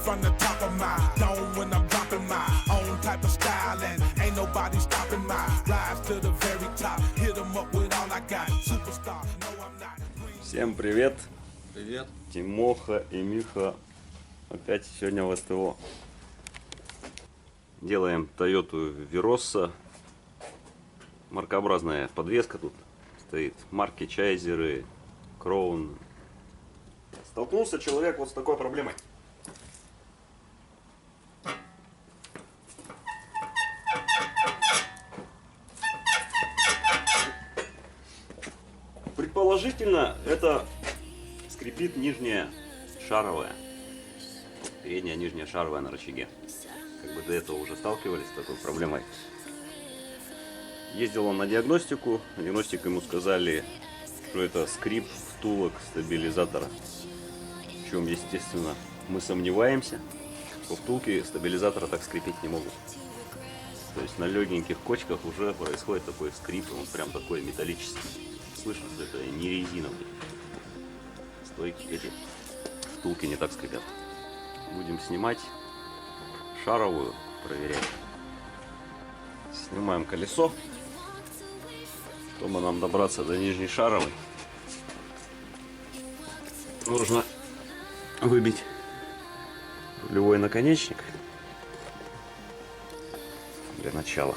from the top of my dome when I'm dropping my own type of style, and ain't nobody stopping my rise to the very top. Hit 'em up with all I got. Superstar, no I'm not. Всем привет! Привет. Тимоха и Миха опять сегодня в СТО. Делаем Toyota Verossa. Маркообразная подвеска тут стоит. Марки Чайзеры, Кроун. Столкнулся человек вот с такой проблемой. Предположительно, это скрипит нижняя шаровая. Передняя, нижняя шаровая на рычаге. Как бы до этого уже сталкивались с такой проблемой. Ездил он на диагностику. Диагностик ему сказали, что это скрип втулок стабилизатора. В чем, естественно, мы сомневаемся, что втулки стабилизатора так скрипеть не могут. То есть на легеньких кочках уже происходит такой скрип, он прям такой металлический. Слышно, что это не резиновый. Стойки эти втулки не так скрипят. Будем снимать шаровую, проверять. Снимаем колесо, чтобы нам добраться до нижней шаровой. Нужно выбить рулевой наконечник для начала.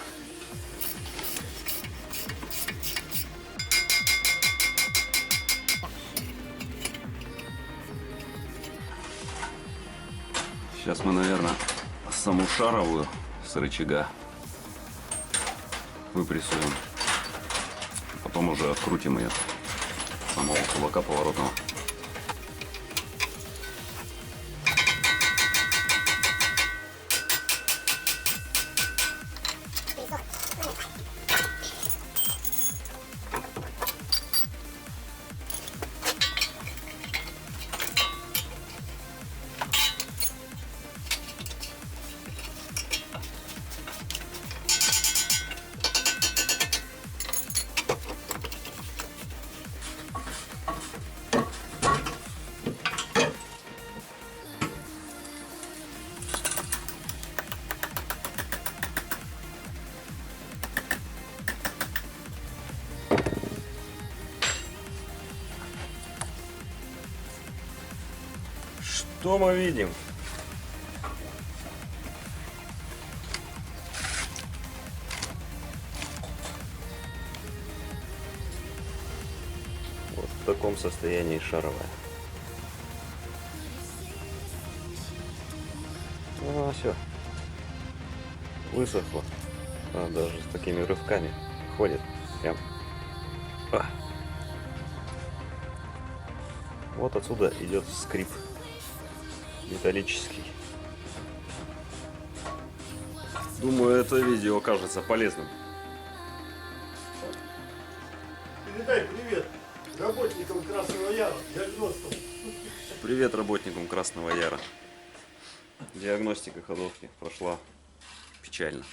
Сейчас мы, наверное, саму шаровую с рычага выпрессуем. Потом уже открутим ее с самого кулака поворотного. Что мы видим? Вот в таком состоянии шаровая. Ну, все. Высохло. Даже с такими рывками ходит. Прям. Вот отсюда идет скрип. Металлический. Думаю, это видео окажется полезным. Передай привет работникам Красного Яра, диагностам. Привет работникам Красного Яра. Диагностика ходовки прошла печально.